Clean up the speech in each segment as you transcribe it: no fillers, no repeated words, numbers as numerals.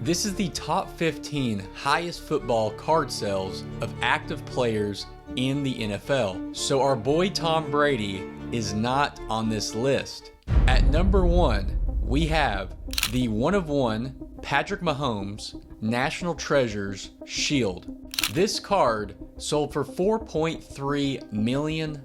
This is the top 15 highest football card sales of active players in the NFL. So our boy Tom Brady is not on this list. At number 1, we have the 1/1 Patrick Mahomes National Treasures Shield. This card sold for $4.3 million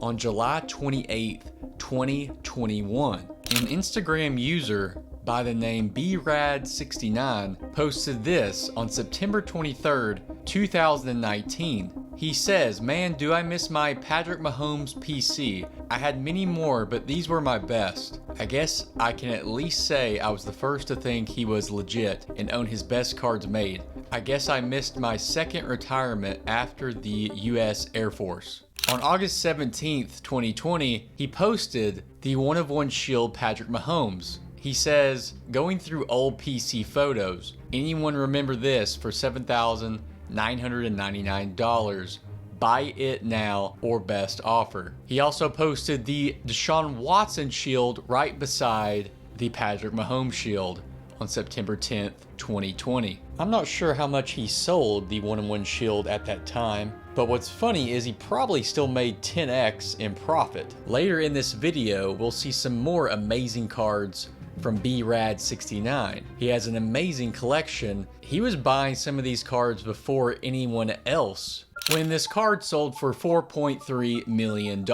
on July 28th, 2021. An Instagram user by the name brad69 posted this on September 23rd, 2019. He says, "Man, do I miss my Patrick Mahomes PC. I had many more, but these were my best. I guess I can at least say I was the first to think he was legit and own his best cards made. I guess I missed my second retirement after the US Air Force." On August 17th, 2020, he posted the 1/1 Shield Patrick Mahomes. He says, "Going through old PC photos. Anyone remember this for $7,999? Buy it now or best offer." He also posted the Deshaun Watson Shield right beside the Patrick Mahomes Shield on September 10th, 2020. I'm not sure how much he sold the 1/1 Shield at that time, but what's funny is he probably still made 10x in profit. Later in this video, we'll see some more amazing cards from brad69. He has an amazing collection. He was buying some of these cards before anyone else. When this card sold for $4.3 million,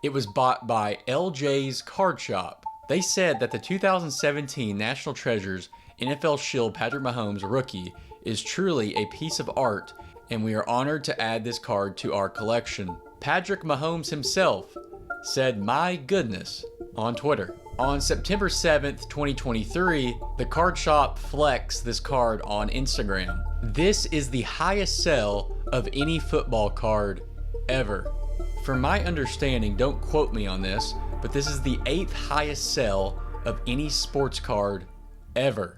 it was bought by LJ's Card Shop. They said that the 2017 National Treasures NFL Shield Patrick Mahomes rookie is truly a piece of art, and we are honored to add this card to our collection. Patrick Mahomes himself said, "My goodness," on Twitter. On September 7th, 2023, the card shop flexed this card on Instagram. This is the highest sell of any football card ever. From my understanding, don't quote me on this, but this is the 8th highest sell of any sports card ever.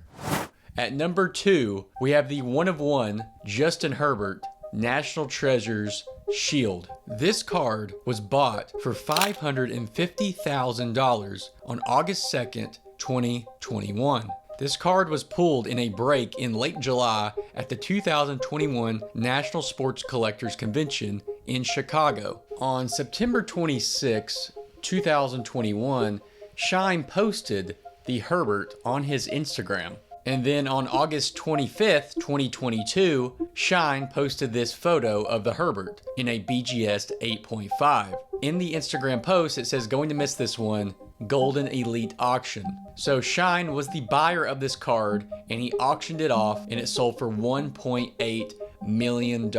At number 2, we have the 1/1 Justin Herbert National Treasures Shield. This card was bought for $550,000 on August 2nd, 2021. This card was pulled in a break in late July at the 2021 National Sports Collectors Convention in Chicago. On September 26, 2021, Shine posted the Herbert on his Instagram. And then on August 25th, 2022, Shine posted this photo of the Herbert in a BGS 8.5. In the Instagram post, it says, "Going to miss this one, Golden Elite Auction." So Shine was the buyer of this card, and he auctioned it off, and it sold for $1.8 million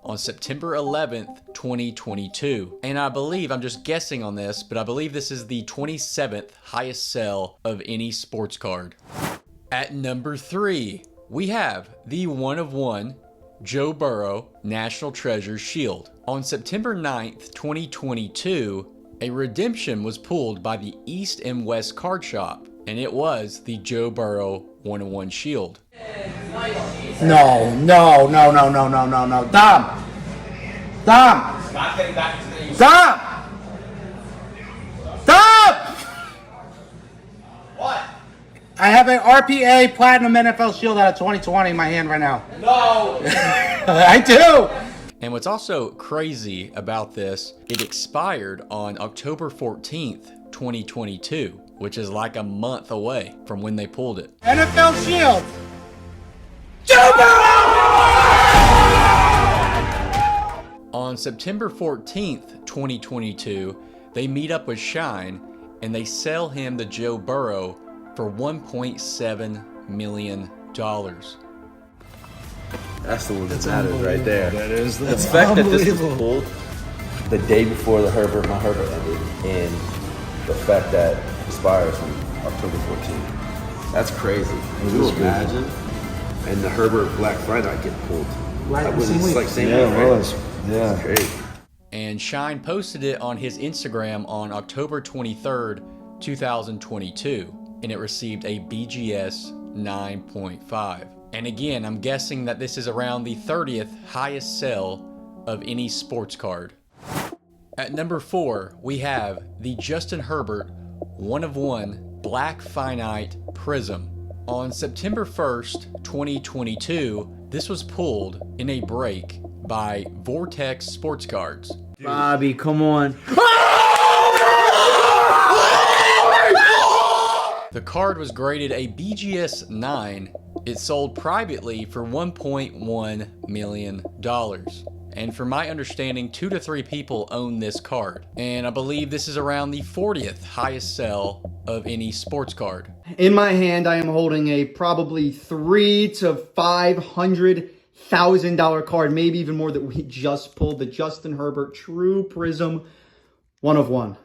on September 11th, 2022. And I believe, I'm just guessing on this, but I believe this is the 27th highest sell of any sports card. At number 3, we have the 1/1 Joe Burrow National Treasures Shield. On September 9th, 2022, a redemption was pulled by the East and West Card Shop, and it was the Joe Burrow 1/1 Shield. No. Dom! What? I have an RPA Platinum NFL Shield out of 2020 in my hand right now. No! I do! And what's also crazy about this, it expired on October 14th, 2022, which is like a month away from when they pulled it. NFL Shield! Joe Burrow! On September 14th, 2022, they meet up with Shine and they sell him the Joe Burrow for $1.7 million. That's the one that matters right there. That is The fact that this was pulled the day before my Herbert ended, and the fact that it expires on October 14th. That's crazy. Can you imagine? And the Herbert Black Friday get pulled. Right, That was same week. like same Yeah, week, it right? was. Yeah. That's crazy. And Shine posted it on his Instagram on October 23rd, 2022, and it received a BGS 9.5. And again, I'm guessing that this is around the 30th highest sell of any sports card. At number 4, we have the Justin Herbert 1/1 Black Finite Prism. On September 1st, 2022, this was pulled in a break by Vortex Sports Cards. Bobby, come on. The card was graded a BGS 9. It sold privately for $1.1 million. And from my understanding, 2 to 3 people own this card. And I believe this is around the 40th highest sell of any sports card. In my hand, I am holding a probably $300,000 to $500,000 card, maybe even more, that we just pulled. The Justin Herbert True Prism 1 of 1.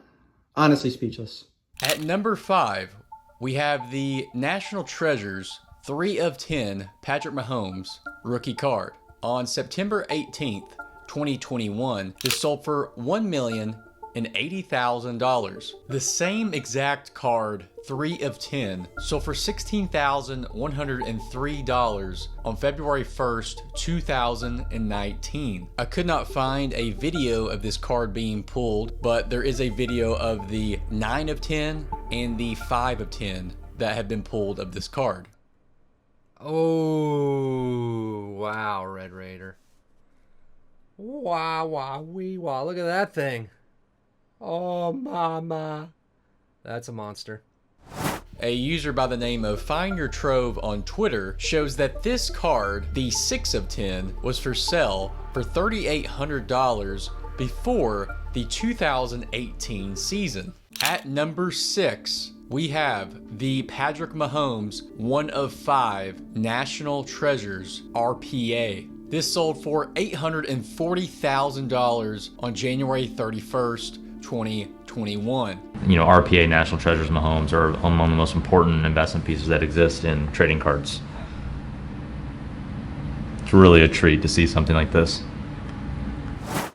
Honestly speechless. At number 5, we have the National Treasures 3 of 10 Patrick Mahomes rookie card. On September 18th, 2021, this sold for $1,080,000. The same exact card, 3 of 10, sold for $16,103 on February 1st, 2019. I could not find a video of this card being pulled, but there is a video of the 9 of 10 and the 5 of 10 that have been pulled of this card. Oh, wow, Red Raider. Wow, wow, wee, wow. Look at that thing. Oh, mama. That's a monster. A user by the name of Find Your Trove on Twitter shows that this card, the 6 of 10, was for sale for $3,800 before the 2018 season. At number 6, we have the Patrick Mahomes 1 of 5 National Treasures RPA. This sold for $840,000 on January 31st, 2021. You know, RPA National Treasures Mahomes are among the most important investment pieces that exist in trading cards. It's really a treat to see something like this.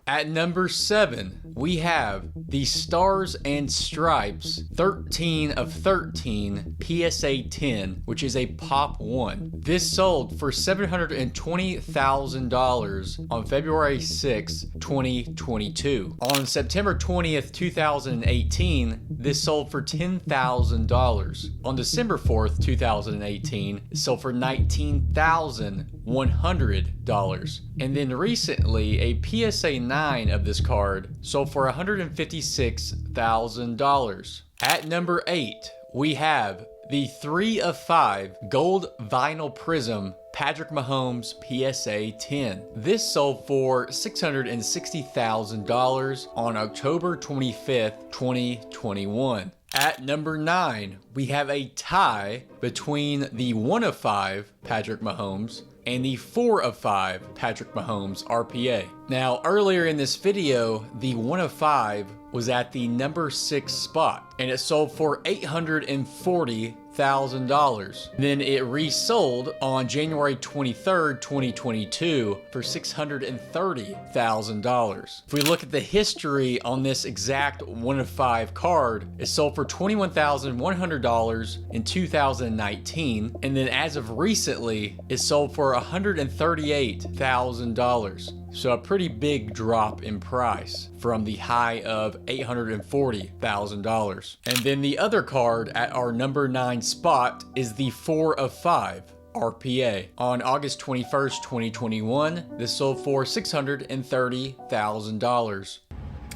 At number 7, we have the Stars and Stripes 13 of 13 PSA 10, which is a Pop 1. This sold for $720,000 on February 6, 2022. On September 20th, 2018, this sold for $10,000. On December 4th, 2018, it sold for $19,100. And then recently, a PSA 9 of this card sold for $156,000. At number 8, we have the 3 of 5 Gold Vinyl Prism Patrick Mahomes PSA 10. This sold for $660,000 on October 25th, 2021. At number 9, we have a tie between the 1 of 5 Patrick Mahomes and the 4 of 5 Patrick Mahomes RPA. Now, earlier in this video, the 1 of 5 was at the number 6 spot, and it sold for $840,000. Then it resold on January 23rd, 2022 for $630,000. If we look at the history on this exact 1 of 5 card, it sold for $21,100 in 2019, and then as of recently, it sold for $138,000. So a pretty big drop in price from the high of $840,000. And then the other card at our number 9 spot is the 4 of 5 RPA. On August 21st, 2021, this sold for $630,000.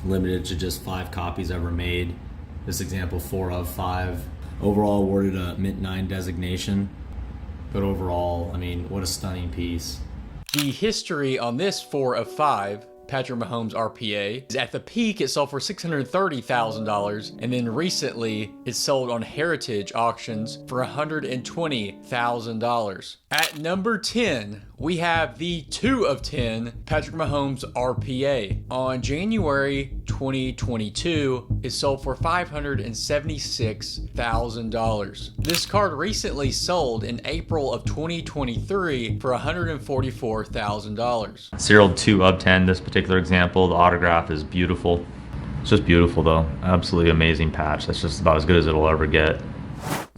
Limited to just 5 copies ever made. This example, 4 of 5. Overall awarded a Mint 9 designation. But overall, I mean, what a stunning piece. The history on this 4 of 5 Patrick Mahomes RPA is at the peak it sold for $630,000, and then recently it sold on Heritage auctions for $120,000. At number 10, we have the 2 of 10 Patrick Mahomes RPA. On January 2022, it sold for $576,000. This card recently sold in April of 2023 for $144,000. Serial 2 of 10, this particular example. The autograph is beautiful. It's just beautiful though. Absolutely amazing patch. That's just about as good as it'll ever get.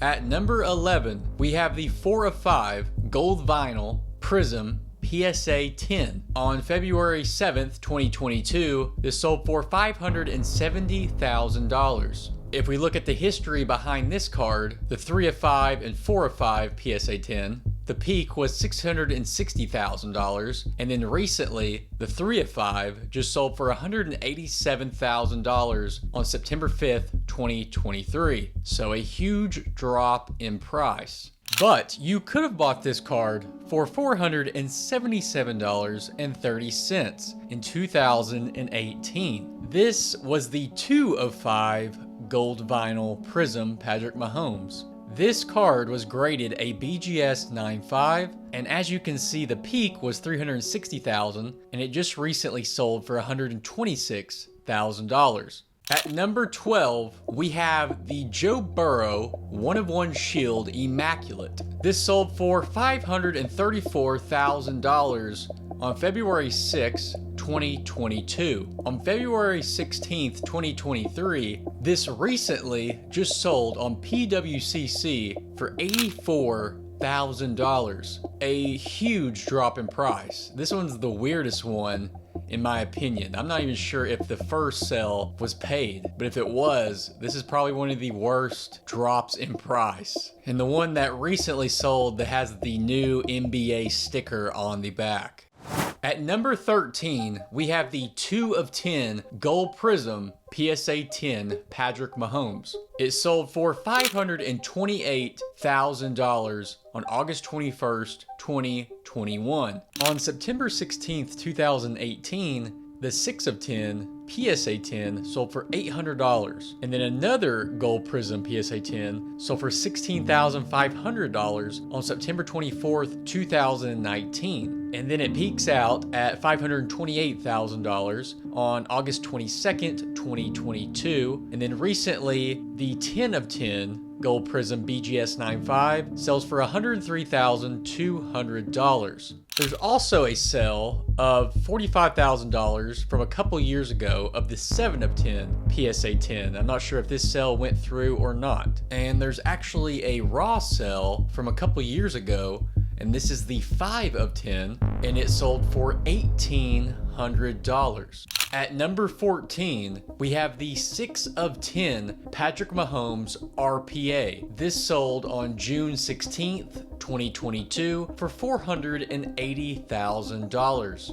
At number 11, we have the 4 of 5 Gold Vinyl Prism PSA 10. On February 7th, 2022, this sold for $570,000. If we look at the history behind this card, the 3 of 5 and 4 of 5 PSA 10, the peak was $660,000, and then recently, the 3 of 5 just sold for $187,000 on September 5th, 2023. So a huge drop in price. But you could have bought this card for $477.30 in 2018. This was the 2 of 5 gold vinyl Prism Patrick Mahomes. This card was graded a BGS 9.5, and as you can see, the peak was $360,000, and it just recently sold for $126,000. At number 12, we have the Joe Burrow 1 of 1 Shield Immaculate. This sold for $534,000 on February 6, 2022. On February 16th, 2023, this recently just sold on PWCC for $84,000. A huge drop in price. This one's the weirdest one in my opinion. I'm not even sure if the first sale was paid, but if it was, this is probably one of the worst drops in price. And the one that recently sold that has the new NBA sticker on the back. At number 13, we have the 2 of 10 Gold Prism PSA 10 Patrick Mahomes. It sold for $528,000 on August 21st, 2021. On September 16th, 2018, the 6 of 10 PSA 10 sold for $800, and then another Gold Prism PSA 10 sold for $16,500 on September 24th, 2019. And then it peaks out at $528,000 on August 22nd, 2022. And then recently, the 10 of 10 Gold Prism BGS 9.5 sells for $103,200. There's also a sale of $45,000 from a couple years ago of the 7 of 10 PSA 10. I'm not sure if this sale went through or not. And there's actually a raw sale from a couple years ago, and this is the 5 of 10, and it sold for $1,800. At number 14, we have the 6 of 10 Patrick Mahomes RPA. This sold on June 16th, 2022 for $480,000.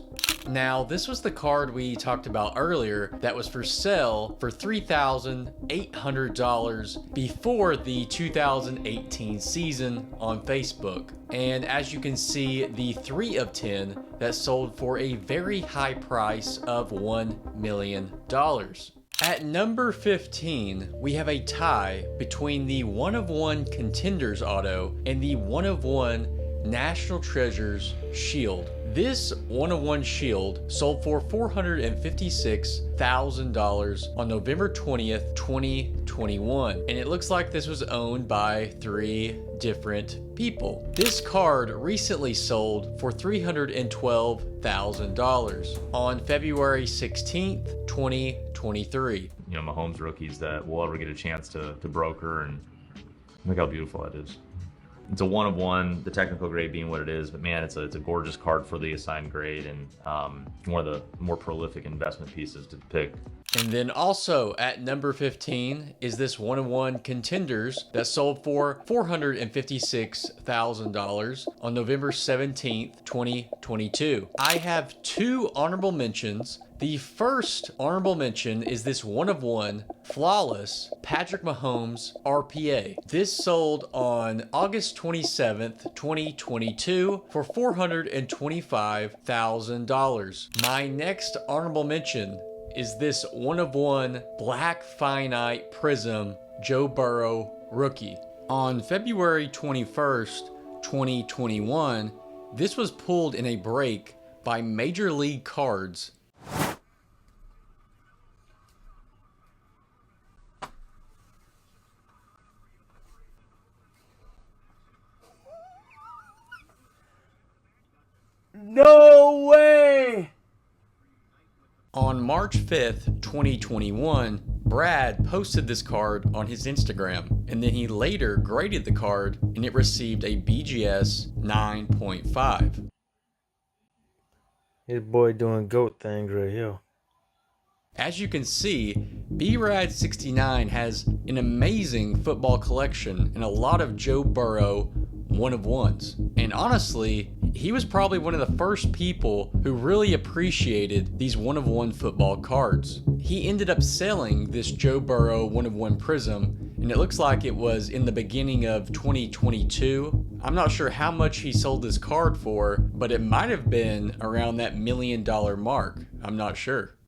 Now, this was the card we talked about earlier that was for sale for $3,800 before the 2018 season on Facebook. And as you can see, the 3 of 10 that sold for a very high price of $1 million. At number 15, we have a tie between the 1 of 1 Contenders Auto and the 1 of 1 National Treasures Shield. This 1 of 1 Shield sold for $456,000 on November 20th, 2021. And it looks like this was owned by 3 different people. This card recently sold for $312,000 on February 16th, 2023. You know, Mahomes rookies that will ever get a chance to broker, and look how beautiful that is. It's a 1 of 1, the technical grade being what it is, but man, it's a gorgeous card for the assigned grade, and one of the more prolific investment pieces to pick. And then also at number 15 is this 1 of 1 Contenders that sold for $456,000 on November 17th, 2022. I have 2 honorable mentions. The first honorable mention is this 1 of 1 Flawless Patrick Mahomes RPA. This sold on August 27th, 2022 for $425,000. My next honorable mention is this 1 of 1 Black Finite Prism Joe Burrow rookie. On February 21st, 2021, this was pulled in a break by Major League Cards. No way! On March 5th, 2021, Brad posted this card on his Instagram, and then he later graded the card, and it received a BGS 9.5. This boy doing goat things right here. As you can see, BRAD69 has an amazing football collection and a lot of Joe Burrow one-of-ones. And honestly, he was probably one of the first people who really appreciated these one-of-one football cards. He ended up selling this Joe Burrow one-of-one prism, and it looks like it was in the beginning of 2022. I'm not sure how much he sold this card for, but it might have been around that $1 million mark. I'm not sure.